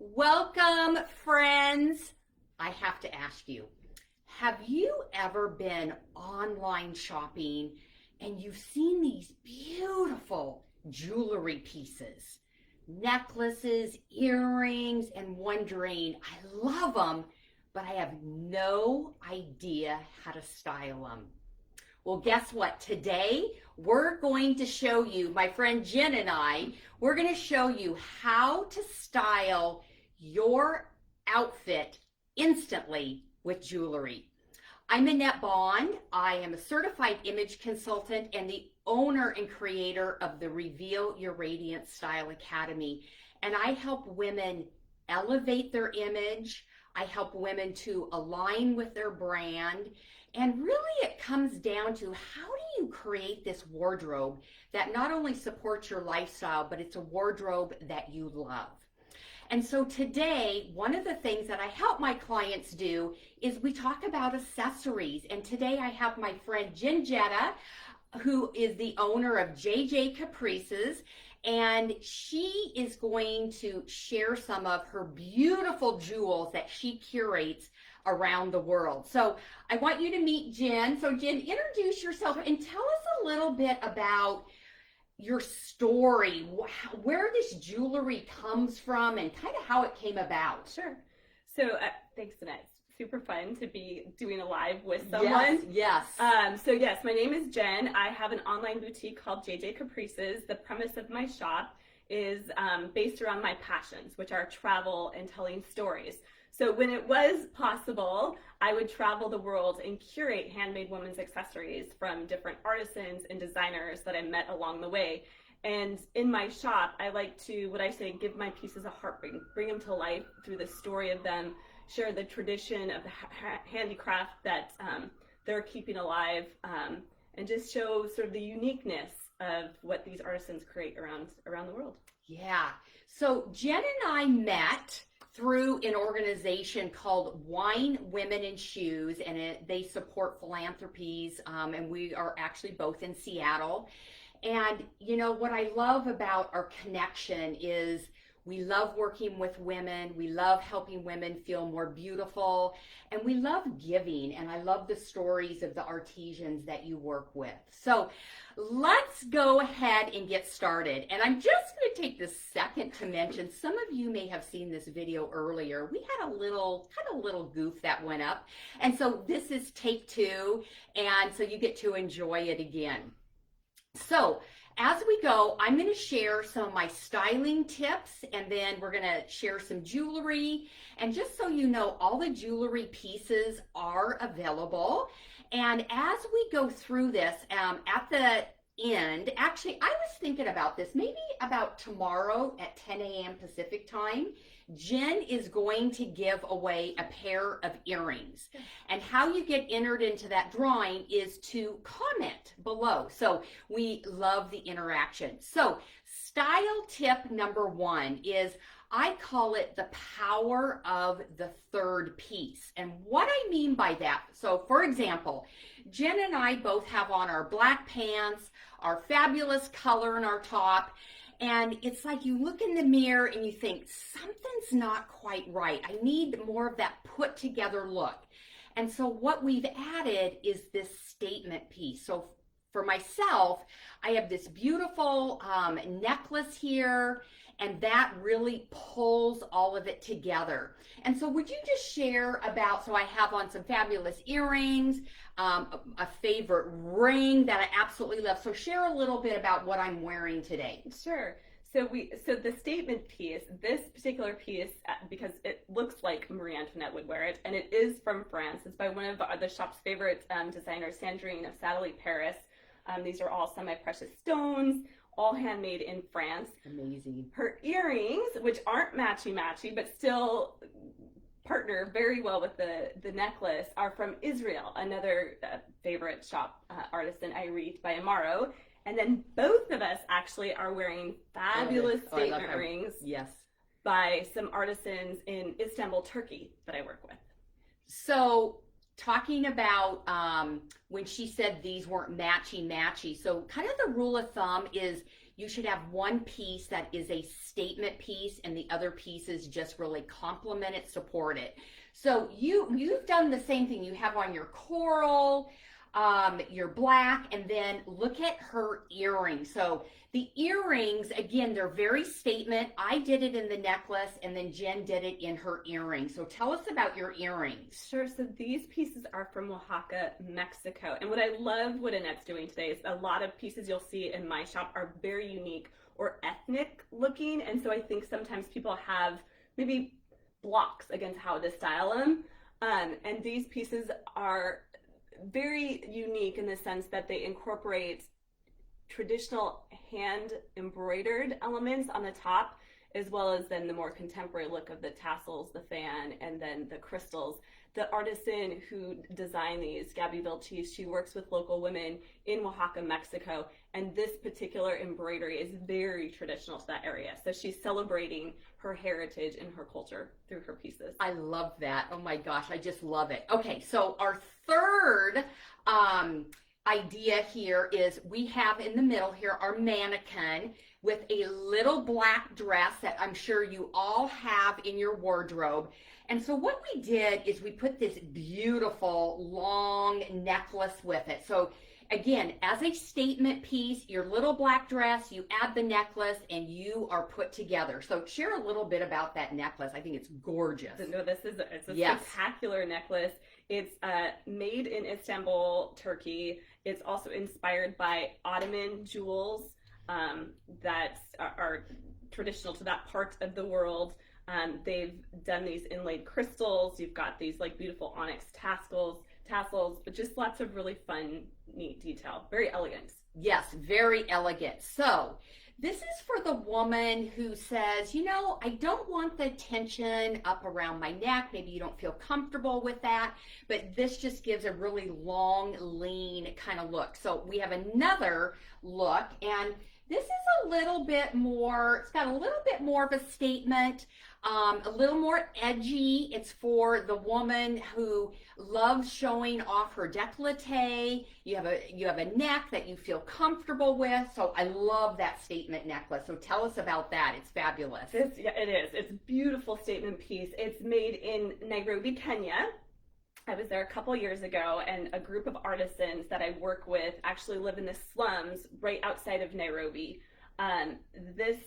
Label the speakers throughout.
Speaker 1: Welcome, friends. I have to ask you, have you ever been online shopping and you've seen these beautiful jewelry pieces, necklaces, earrings, and wondering, I love them, but I have no idea how to style them? Well, guess what? Today, we're going to show you, my friend Jen and I, we're going to show you how to style your outfit instantly with jewelry. I'm Annette Bond. I am a certified image consultant and the owner and creator of the Reveal Your Radiance Style Academy. And I help women elevate their image. I help women to align with their brand. And really it comes down to, how do you create this wardrobe that not only supports your lifestyle, but it's a wardrobe that you love? And so today, one of the things that I help my clients do is we talk about accessories. And today I have my friend Jen Jedda, who is the owner of JJ Caprices, and she is going to share some of her beautiful jewels that she curates around the world. So I want you to meet Jen. So Jen, introduce yourself and tell us a little bit about your story, where this jewelry comes from and kind of how it came about.
Speaker 2: Sure. So thanks, Annette. It's super fun to be doing a live with someone.
Speaker 1: Yes.
Speaker 2: So yes, my name is Jen. I have an online boutique called JJ Caprices. The premise of my shop is based around my passions, which are travel and telling stories. So when it was possible, I would travel the world and curate handmade women's accessories from different artisans and designers that I met along the way. And in my shop, I like to, what I say, give my pieces a heartbeat, bring them to life through the story of them, share the tradition of the handicraft that they're keeping alive, and just show sort of the uniqueness of what these artisans create around the world.
Speaker 1: Yeah. So Jen and I met through an organization called Wine, Women, and Shoes, and they support philanthropies, and we are actually both in Seattle. And you know what I love about our connection is we love working with women, we love helping women feel more beautiful, and we love giving, and I love the stories of the artisans that you work with. So let's go ahead and get started. And I'm just going to take this second to mention, some of you may have seen this video earlier. We had a little goof that went up. And so this is take 2, and so you get to enjoy it again. So as we go, I'm going to share some of my styling tips, and then we're going to share some jewelry. And just so you know, all the jewelry pieces are available. And as we go through this, at the end, actually, I was thinking about this, maybe about tomorrow at 10 a.m. Pacific time, Jen is going to give away a pair of earrings. And how you get entered into that drawing is to comment below. So we love the interaction. So style tip number 1 is, I call it the power of the third piece. And what I mean by that, so for example, Jen and I both have on our black pants, our fabulous color in our top, and it's like you look in the mirror and you think, something's not quite right. I need more of that put together look. And so what we've added is this statement piece. So for myself, I have this beautiful necklace here, and that really pulls all of it together. And so would you just share about, so I have on some fabulous earrings, a favorite ring that I absolutely love. So share a little bit about what I'm wearing today.
Speaker 2: Sure. So the statement piece, this particular piece, because it looks like Marie Antoinette would wear it, and it is from France. It's by one of the shop's favorite designers, Sandrine of Satellite Paris. These are all semi-precious stones, all handmade in France.
Speaker 1: Amazing.
Speaker 2: Her earrings, which aren't matchy-matchy, but still partner very well with the necklace, are from Israel, another favorite shop artisan, Irit by Amaro. And then both of us actually are wearing fabulous statement rings.
Speaker 1: Yes.
Speaker 2: By some artisans in Istanbul, Turkey that I work with.
Speaker 1: So talking about when she said these weren't matchy-matchy, so kind of the rule of thumb is you should have one piece that is a statement piece and the other pieces just really complement it, support it. So you've done the same thing. You have on your coral, your black, and then look at her earrings. So the earrings, again, they're very statement. I did it in the necklace, and then Jen did it in her earrings. So tell us about your earrings.
Speaker 2: Sure. So these pieces are from Oaxaca, Mexico. And what I love what Annette's doing today is a lot of pieces you'll see in my shop are very unique or ethnic looking. And so I think sometimes people have maybe blocks against how to style them. And these pieces are very unique in the sense that they incorporate traditional hand embroidered elements on the top, as well as then the more contemporary look of the tassels, the fan, and then the crystals. The artisan who designed these, Gabby Vilchis, she works with local women in Oaxaca, Mexico, and this particular embroidery is very traditional to that area. So she's celebrating her heritage and her culture through her pieces.
Speaker 1: I love that. Oh my gosh, I just love it. Okay, so our third idea here is we have in the middle here our mannequin with a little black dress that I'm sure you all have in your wardrobe. And so what we did is we put this beautiful long necklace with it. So again, as a statement piece, your little black dress, you add the necklace, and you are put together. So share a little bit about that necklace. I think it's gorgeous.
Speaker 2: No, it's a spectacular necklace. It's made in Istanbul, Turkey. It's also inspired by Ottoman jewels that are traditional to that part of the world. They've done these inlaid crystals. You've got these like beautiful onyx tassels, but just lots of really fun, neat detail. Very elegant.
Speaker 1: Yes, very elegant. So this is for the woman who says, you know, I don't want the tension up around my neck. Maybe you don't feel comfortable with that, but this just gives a really long, lean kind of look. So we have another look, and this is a little bit more, it's got a little bit more of a statement, a little more edgy. It's for the woman who loves showing off her décolleté. You have a neck that you feel comfortable with. So I love that statement necklace. So tell us about that. It's fabulous.
Speaker 2: Yeah, it is. It's a beautiful statement piece. It's made in Nairobi, Kenya. I was there a couple years ago, and a group of artisans that I work with actually live in the slums right outside of Nairobi. This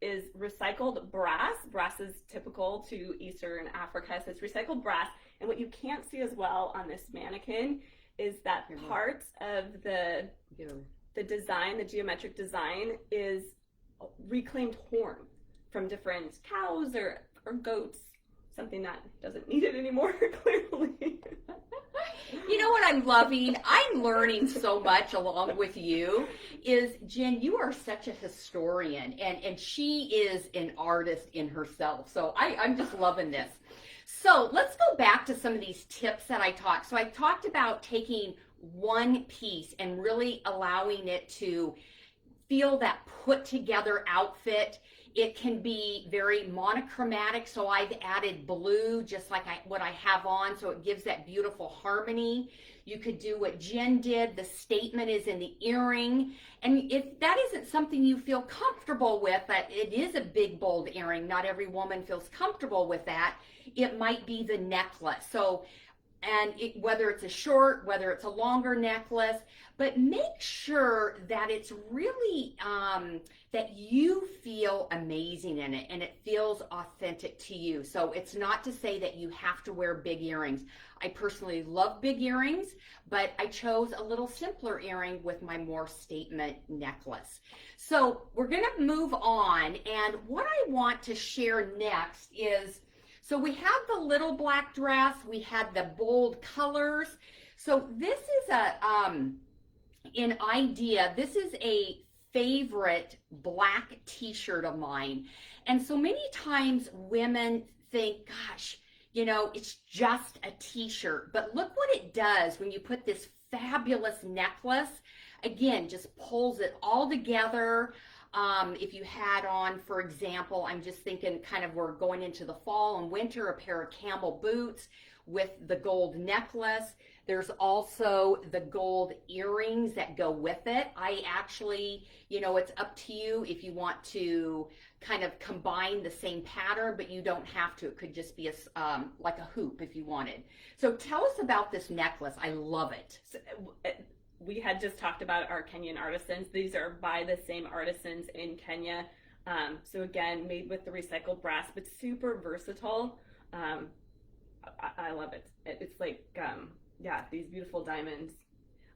Speaker 2: is recycled brass. Brass is typical to Eastern Africa, so it's recycled brass. And what you can't see as well on this mannequin is that part of the design, the geometric design, is reclaimed horn from different cows or goats. Something that doesn't need it anymore, clearly.
Speaker 1: You know what I'm loving? I'm learning so much along with you is, Jen, you are such a historian, and she is an artist in herself. So I'm just loving this. So let's go back to some of these tips that I talked. So I talked about taking one piece and really allowing it to feel that put together outfit. It can be very monochromatic, so I've added blue just like what I have on, so it gives that beautiful harmony. You could do what Jen did. The statement is in the earring. And if that isn't something you feel comfortable with, that it is a big, bold earring, not every woman feels comfortable with that, it might be the necklace. So, whether it's a short, whether it's a longer necklace, but make sure that it's really, that you feel amazing in it and it feels authentic to you. So it's not to say that you have to wear big earrings. I personally love big earrings, but I chose a little simpler earring with my more statement necklace. So we're gonna move on, and what I want to share next is, so we have the little black dress, we had the bold colors. So this is an idea, this is a favorite black t-shirt of mine. And so many times women think, gosh, you know, it's just a t-shirt. But look what it does when you put this fabulous necklace, again, just pulls it all together. If you had on, for example, I'm just thinking kind of we're going into the fall and winter, a pair of camel boots with the gold necklace. There's also the gold earrings that go with it. I actually, it's up to you if you want to kind of combine the same pattern, but you don't have to. It could just be like a hoop if you wanted. So tell us about this necklace. I love it.
Speaker 2: So, we had just talked about our Kenyan artisans. These are by the same artisans in Kenya. So again, made with the recycled brass, but super versatile. I love it. It's like, these beautiful diamonds.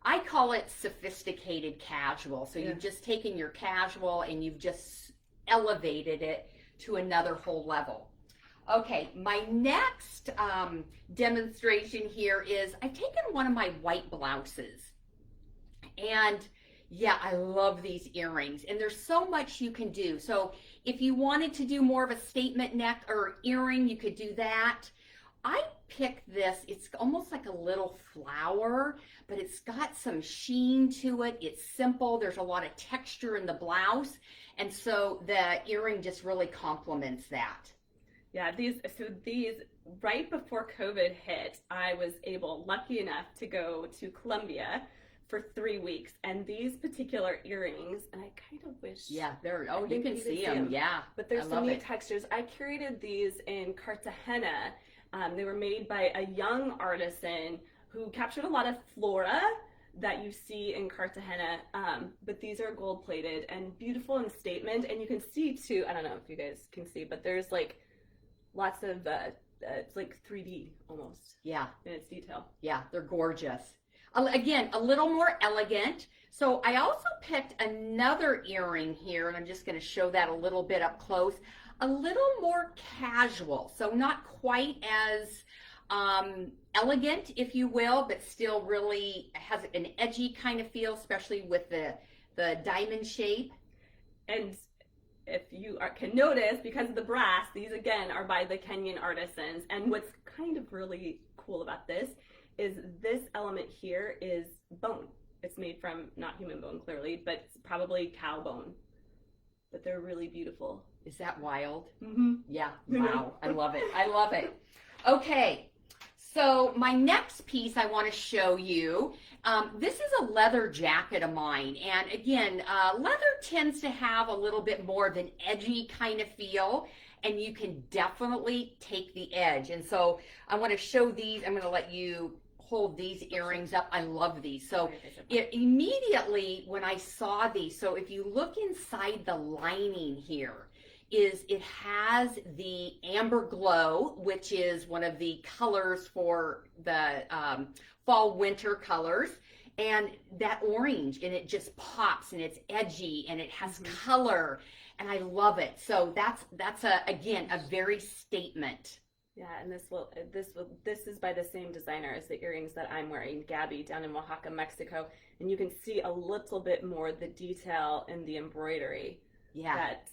Speaker 1: I call it sophisticated casual. So you've just taken your casual and you've just elevated it to another whole level. Okay, my next demonstration here is I've taken one of my white blouses. And yeah, I love these earrings, and there's so much you can do. So if you wanted to do more of a statement neck or earring, you could do that. I picked this. It's almost like a little flower, but it's got some sheen to it. It's simple. There's a lot of texture in the blouse, and so the earring just really complements that.
Speaker 2: Yeah, these right before COVID hit, I was lucky enough to go to Colombia for 3 weeks, and these particular earrings, and I kind of wish.
Speaker 1: Yeah, you can see them. Yeah,
Speaker 2: but there's some neat textures. I curated these in Cartagena. They were made by a young artisan who captured a lot of flora that you see in Cartagena, but these are gold plated and beautiful in statement, and you can see too, I don't know if you guys can see, but there's like lots of it's like 3D almost.
Speaker 1: Yeah,
Speaker 2: in its detail.
Speaker 1: Yeah, they're gorgeous. Again, a little more elegant. So I also picked another earring here, and I'm just going to show that a little bit up close. A little more casual, so not quite as elegant, if you will, but still really has an edgy kind of feel, especially with the diamond shape.
Speaker 2: And if you can notice, because of the brass, these again are by the Kenyan artisans. And what's kind of really cool about this is this element here is bone. It's made from not human bone, clearly, but it's probably cow bone. But they're really beautiful.
Speaker 1: Is that wild?
Speaker 2: Mm-hmm.
Speaker 1: Yeah, wow, I love it. I love it. Okay, so my next piece I want to show you, this is a leather jacket of mine. And again, leather tends to have a little bit more of an edgy kind of feel, and you can definitely take the edge. And so I want to show these. I'm going to let you hold these earrings up. I love these. So immediately when I saw these, so if you look inside the lining here, it has the amber glow, which is one of the colors for the fall winter colors, and that orange, and it just pops, and it's edgy, and it has color, and I love it. So that's again a very statement.
Speaker 2: Yeah, and this is by the same designer as the earrings that I'm wearing, Gabby, down in Oaxaca, Mexico, and you can see a little bit more the detail in the embroidery that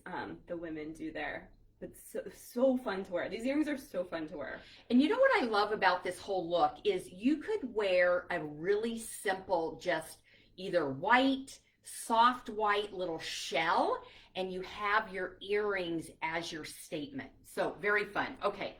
Speaker 2: the women do there. It's so fun to wear. These earrings are so fun to wear.
Speaker 1: And you know what I love about this whole look is you could wear a really simple, just either white, soft white little shell, and you have your earrings as your statement. So very fun. Okay.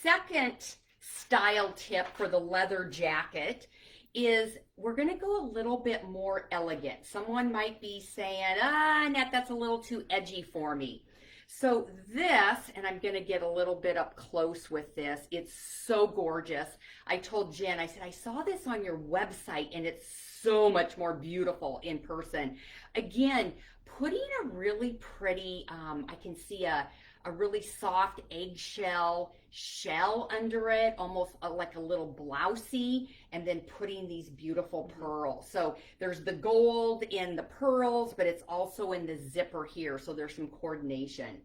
Speaker 1: Second style tip for the leather jacket is we're going to go a little bit more elegant. Someone might be saying, Annette, that's a little too edgy for me. So this, and I'm going to get a little bit up close with this. It's so gorgeous. I told Jen, I said, I saw this on your website and it's so much more beautiful in person. Again, putting a really pretty, I can see a really soft eggshell shell under it, almost like a little blousey, and then putting these beautiful pearls. So there's the gold in the pearls, but it's also in the zipper here, so there's some coordination.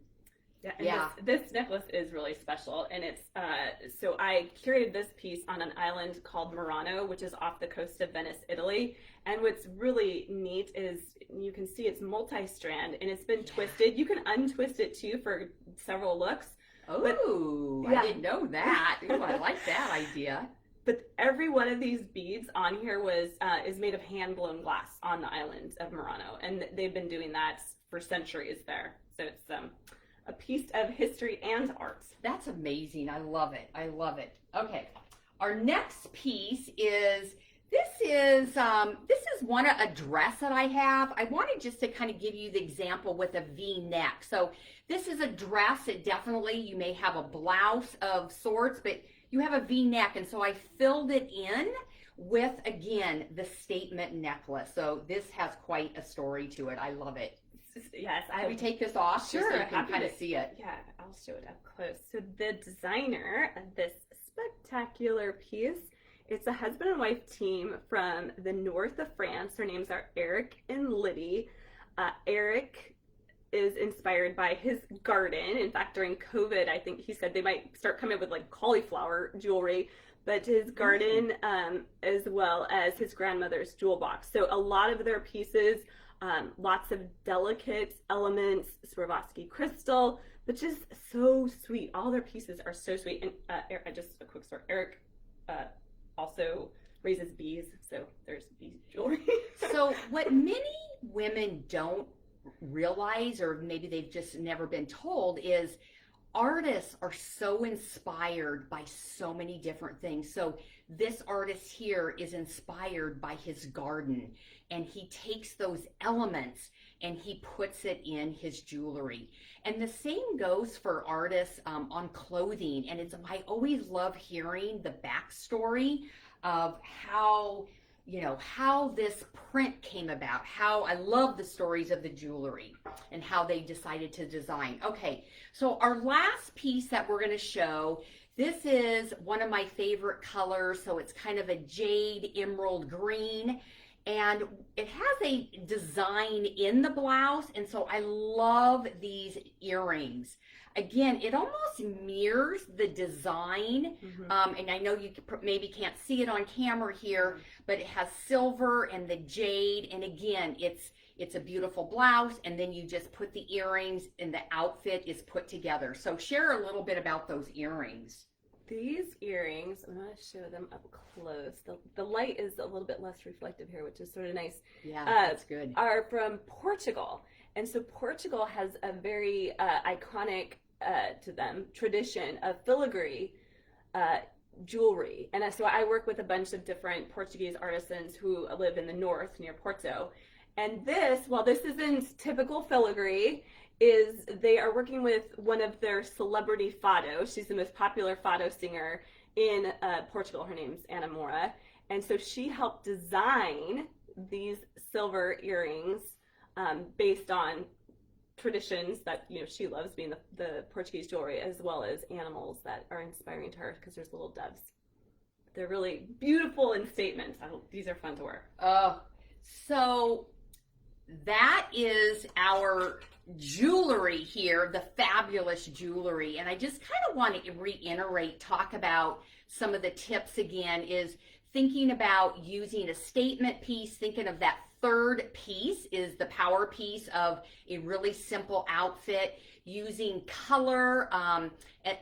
Speaker 2: Yeah, and this necklace is really special, and it's so I curated this piece on an island called Murano, which is off the coast of Venice, Italy. And what's really neat is you can see it's multi-strand, and it's been twisted. You can untwist it too for several looks.
Speaker 1: Oh, I didn't know that. Ooh, I like that idea.
Speaker 2: But every one of these beads on here is made of hand-blown glass on the island of Murano, and they've been doing that for centuries there. So it's a piece of history and art.
Speaker 1: That's amazing. I love it. I love it. Okay. Our next piece is this is a dress that I have. I wanted just to kind of give you the example with a V-neck. So this is a dress. It definitely, you may have a blouse of sorts, but you have a V-neck, and so I filled it in with, again, the statement necklace. So this has quite a story to it. I love it.
Speaker 2: Yes,
Speaker 1: Can we take this off?
Speaker 2: Sure,
Speaker 1: Just so you can
Speaker 2: happy
Speaker 1: kind
Speaker 2: to
Speaker 1: of see it.
Speaker 2: Yeah, I'll show it up close. So the designer of this spectacular piece, it's a husband and wife team from the north of France. Their names are Eric and Liddy. Eric is inspired by his garden. In fact, during COVID, I think he said they might start coming up with like cauliflower jewelry, but his garden as well as his grandmother's jewel box. So a lot of their pieces, lots of delicate elements, Swarovski crystal, but just so sweet. All their pieces are so sweet. And just a quick story, Eric also raises bees, so there's bee jewelry.
Speaker 1: So what many women don't realize, or maybe they've just never been told, is artists are so inspired by so many different things. So this artist here is inspired by his garden, and he takes those elements and he puts it in his jewelry. And the same goes for artists on clothing. And I always love hearing the backstory of how this print came about. How I love the stories of the jewelry and how they decided to design. Okay, so our last piece that we're going to show, this is one of my favorite colors. So it's kind of a jade emerald green, and it has a design in the blouse. And so I love these earrings. Again, it almost mirrors the design, and I know you maybe can't see it on camera here, but it has silver and the jade, and again, it's a beautiful blouse, and then you just put the earrings, and the outfit is put together. So share a little bit about those earrings.
Speaker 2: These earrings, I'm going to show them up close. The light is a little bit less reflective here, which is sort of nice.
Speaker 1: Yeah, that's good.
Speaker 2: Are from Portugal. And so Portugal has a very iconic to them tradition of filigree jewelry. And so I work with a bunch of different Portuguese artisans who live in the north near Porto. And while this isn't typical filigree, they are working with one of their celebrity fados. She's the most popular fado singer in Portugal. Her name's Ana Moura. And so she helped design these silver earrings based on traditions that she loves, being the Portuguese jewelry, as well as animals that are inspiring to her, because there's little doves. They're really beautiful in statements. These are fun to wear.
Speaker 1: So that is our jewelry here, the fabulous jewelry. And I just kind of want to reiterate, talk about some of the tips again, is thinking about using a statement piece, thinking of that third piece is the power piece of a really simple outfit, using color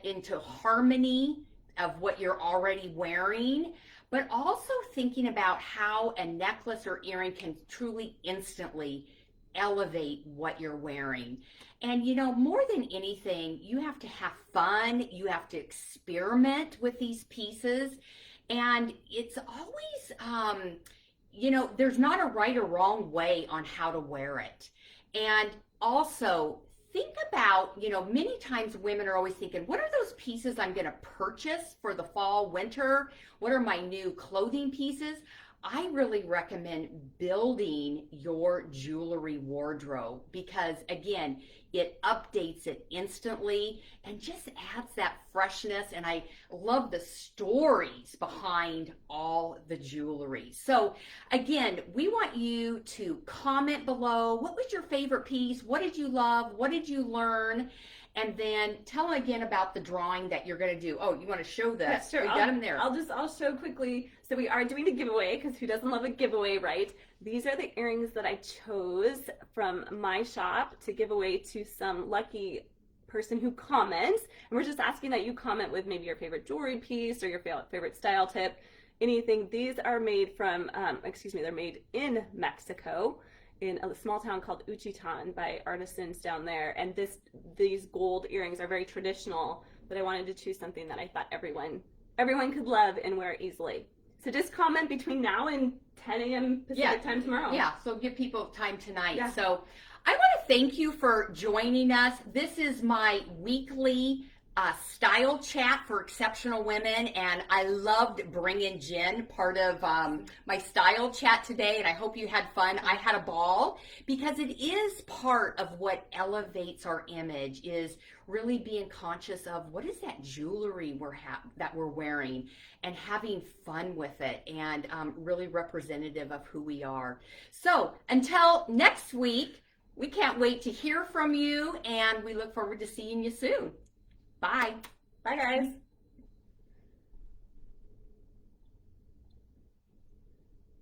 Speaker 1: into harmony of what you're already wearing, but also thinking about how a necklace or earring can truly instantly elevate what you're wearing. And more than anything, you have to have fun, you have to experiment with these pieces, and it's always there's not a right or wrong way on how to wear it. And also think about, many times women are always thinking, what are those pieces I'm going to purchase for the fall, winter? What are my new clothing pieces? I really recommend building your jewelry wardrobe, because again, it updates it instantly and just adds that freshness. And I love the stories behind all the jewelry. So again, we want you to comment below. What was your favorite piece? What did you love? What did you learn? And then tell again about the drawing that you're going to do. Oh, you want to show this?
Speaker 2: Yes, sure.
Speaker 1: We got them there.
Speaker 2: I'll show quickly. So we are doing a giveaway, because who doesn't love a giveaway, right? These are the earrings that I chose from my shop to give away to some lucky person who comments. And we're just asking that you comment with maybe your favorite jewelry piece or your favorite style tip, anything. These are made from, they're made in Mexico. in a small town called Uchitan by artisans down there. And these gold earrings are very traditional, but I wanted to choose something that I thought everyone could love and wear easily. So just comment between now and 10 a.m. Pacific time tomorrow.
Speaker 1: Yeah, so give people time tonight.
Speaker 2: Yeah.
Speaker 1: So I want to thank you for joining us. This is my weekly style chat for exceptional women, and I loved bringing Jen part of my style chat today, and I hope you had fun. I had a ball because it is part of what elevates our image, is really being conscious of what is that jewelry that we're wearing and having fun with it, and really representative of who we are. So until next week, we can't wait to hear from you, and we look forward to seeing you soon. Bye.
Speaker 2: Bye, guys.